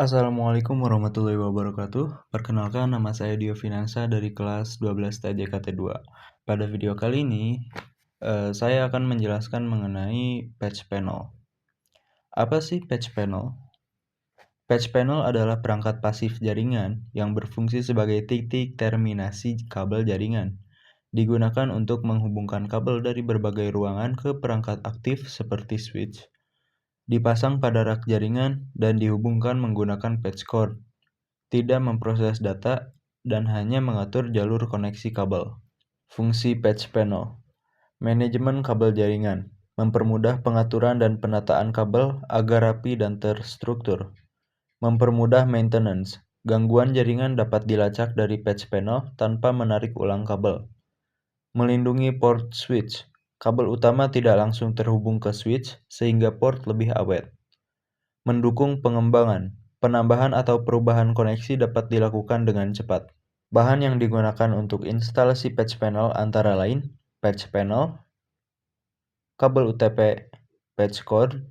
Assalamualaikum warahmatullahi wabarakatuh. Perkenalkan, nama saya Finansha dari kelas 12 TJKT 2. Pada video kali ini, saya akan menjelaskan mengenai patch panel. Apa sih patch panel? Patch panel adalah perangkat pasif jaringan yang berfungsi sebagai titik terminasi kabel jaringan. Digunakan untuk menghubungkan kabel dari berbagai ruangan ke perangkat aktif seperti switch. Dipasang pada rak jaringan dan dihubungkan menggunakan patch cord. Tidak memproses data, dan hanya mengatur jalur koneksi kabel. Fungsi patch panel: manajemen kabel jaringan, mempermudah pengaturan dan penataan kabel agar rapi dan terstruktur. Mempermudah maintenance, gangguan jaringan dapat dilacak dari patch panel tanpa menarik ulang kabel. Melindungi port switch, kabel utama tidak langsung terhubung ke switch sehingga port lebih awet. Mendukung pengembangan, penambahan atau perubahan koneksi dapat dilakukan dengan cepat. Bahan yang digunakan untuk instalasi patch panel antara lain patch panel, kabel UTP, patch cord,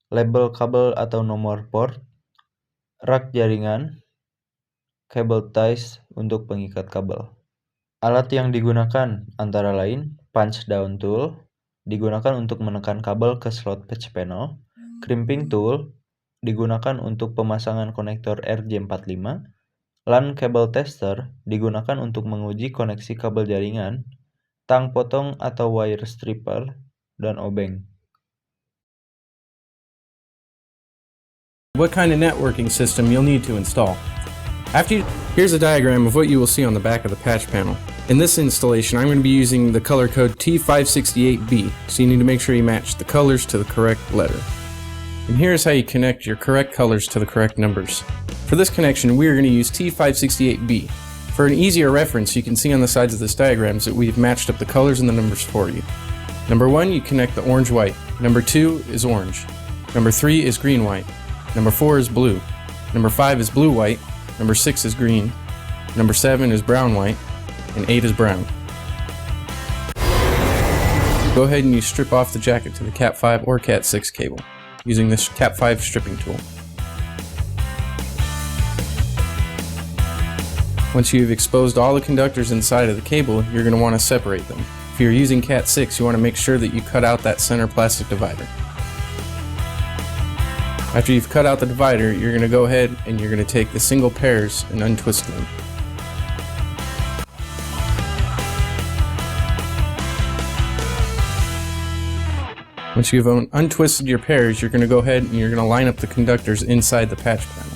label kabel atau nomor port, rak jaringan, kabel ties untuk pengikat kabel. Alat yang digunakan antara lain punch down tool, digunakan untuk menekan kabel ke slot patch panel, crimping tool, digunakan untuk pemasangan konektor RJ45, LAN cable tester, digunakan untuk menguji koneksi kabel jaringan, tang potong atau wire stripper, dan obeng. What kind of networking system you'll need to install. Here's a diagram of what you will see on the back of the patch panel. In this installation, I'm going to be using the color code T568B, so you need to make sure you match the colors to the correct letter. And here's how you connect your correct colors to the correct numbers. For this connection, we are going to use T568B. For an easier reference, you can see on the sides of this diagram that we've matched up the colors and the numbers for you. Number 1, you connect the orange-white. Number 2 is orange. Number 3 is green-white. Number 4 is blue. Number 5 is blue-white. Number 6 is green. Number 7 is brown-white. And 8 is brown. Go ahead and you strip off the jacket to the Cat 5 or Cat 6 cable using this Cat 5 stripping tool. Once you've exposed all the conductors inside of the cable, you're going to want to separate them. If you're using Cat 6, you want to make sure that you cut out that center plastic divider. After you've cut out the divider, you're going to go ahead and you're going to take the single pairs and untwist them. Once you've untwisted your pairs, you're going to go ahead and you're going to line up the conductors inside the patch panel.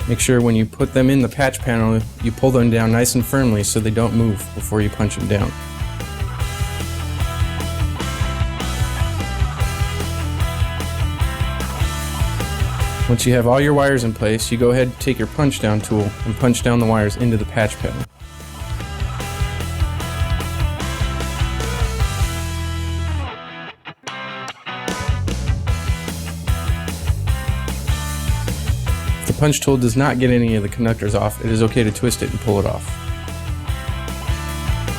Make sure when you put them in the patch panel, you pull them down nice and firmly so they don't move before you punch them down. Once you have all your wires in place, you go ahead and take your punch down tool and punch down the wires into the patch panel. If the punch tool does not get any of the conductors off, it is okay to twist it and pull it off.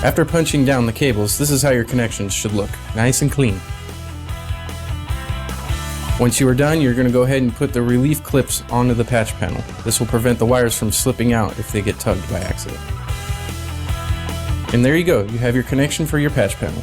After punching down the cables, this is how your connections should look, nice and clean. Once you are done, you're going to go ahead and put the relief clips onto the patch panel. This will prevent the wires from slipping out if they get tugged by accident. And there you go, you have your connection for your patch panel.